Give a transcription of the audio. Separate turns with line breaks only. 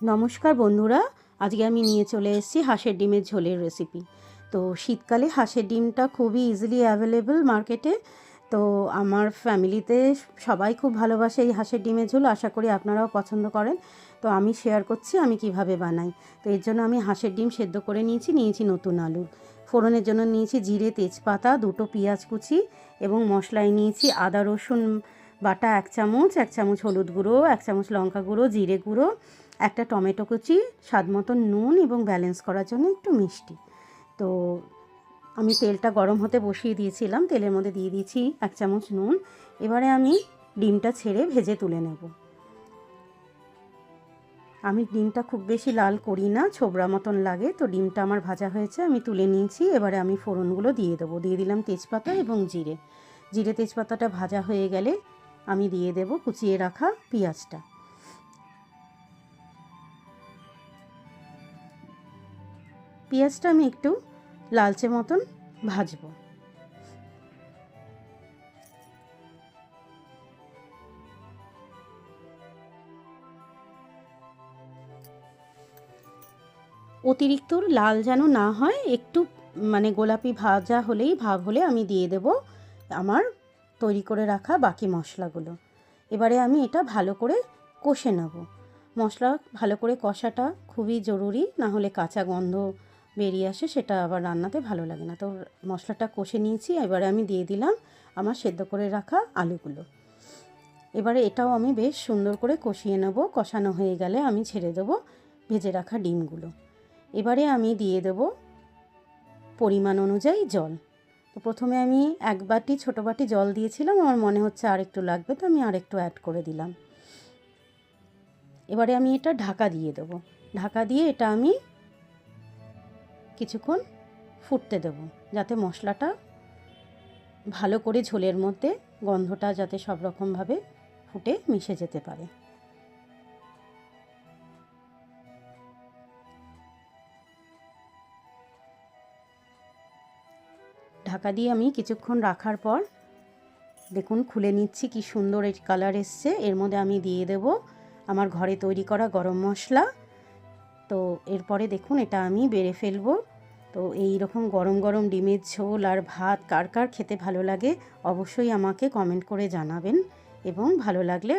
নমস্কার বন্ধুরা, আজকে আমি নিয়ে চলে এসেছি হাঁসের ডিমের ঝোলের রেসিপি। তো শীতকালে হাঁসের ডিমটা খুবই ইজিলি অ্যাভেলেবল মার্কেটে। তো আমার ফ্যামিলিতে সবাই খুব ভালোবাসে এই হাঁসের ডিমের ঝোল, আশা করি আপনারাও পছন্দ করেন। তো আমি শেয়ার করছি আমি কিভাবে বানাই। তো এর জন্য আমি হাঁসের ডিম সেদ্ধ করে নিয়েছি নতুন আলু। ফোড়নের জন্য নিয়েছি জিরে, তেজপাতা, দুটো পেঁয়াজ কুচি এবং মশলায় নিয়েছি আদা রসুন বাটা 1 চামচ, 1 চামচ হলুদ গুঁড়ো, 1 চামচ লঙ্কা গুঁড়ো, জিরে গুঁড়ো, একটা টমেটো কুচি, স্বাদ মতো নুন এবং ব্যালেন্স করার জন্য একটু মিষ্টি। তো আমি তেলটা গরম হতে বসিয়ে দিয়েছিলাম, তেলের মধ্যে দিয়ে দিয়েছি 1 চামচ নুন। এবারে আমি ডিমটা ছেড়ে ভেজে তুলে নেব। আমি ডিমটা খুব বেশি লাল করি না, ছোবড়া মতন লাগে। তো ডিমটা আমার ভাজা হয়েছে, আমি তুলে নিয়েছি। এবারে আমি ফোড়নগুলো দিয়ে দেবো। দিয়ে দিলাম তেজপাতা এবং জিরে তেজপাতাটা ভাজা হয়ে গেলে আমি দিয়ে দেব কুচিয়ে রাখা পেঁয়াজটা। পেঁয়াজটা আমি একটু লালচে মতন ভাজবো। অতিরিক্ত লাল যেন না হয়, একটু গোলাপি ভাজা হলেই ভাব হলে আমি দিয়ে দেব আমার তৈরি করে রাখা বাকি মশলাগুলো। এবারে আমি এটা ভালো করে কষে নেব। মশলা ভালো করে কষাটা খুবই জরুরি, না হলে কাঁচা গন্ধ বেরিয়ে আসে, সেটা আবার রান্নাতে ভালো লাগে না। তো মশলাটা কষে নিয়েছি, এবারে আমি দিয়ে দিলাম আমার সেদ্ধ করে রাখা আলুগুলো। এবারে এটাও আমি বেশ সুন্দর করে কষিয়ে নেব। কষানো হয়ে গেলে আমি ছেড়ে দেবো ভেজে রাখা ডিমগুলো। এবারে আমি দিয়ে দেব পরিমাণ অনুযায়ী জল। তো প্রথমে আমি 1 বাটি ছোটো বাটি জল দিয়েছিলাম, আমার মনে হচ্ছে আর একটু লাগবে, তো আমি আর একটু অ্যাড করে দিলাম। এবারে আমি এটা ঢাকা দিয়ে দেবো। ঢাকা দিয়ে এটা আমি কিছুক্ষণ ফুটতে দেব, যাতে মশলাটা ভালো করে ঝোলের মধ্যে গন্ধটা যাতে সব রকমভাবে ফুটে মিশে যেতে পারে। ঢাকা দিয়ে আমি কিছুক্ষণ রাখার পর দেখুন খুলে নিচ্ছি, কি সুন্দর এর কালার এসছে। এর মধ্যে আমি দিয়ে দেব আমার ঘরে তৈরি করা গরম মশলা। তো এরপরে দেখুন এটা আমি বেড়ে ফেলবো। তো এই রকম গরম গরম ডিমের ঝোল আর ভাত কার কার খেতে ভালো লাগে অবশ্যই আমাকে কমেন্ট করে জানাবেন, এবং ভালো লাগলে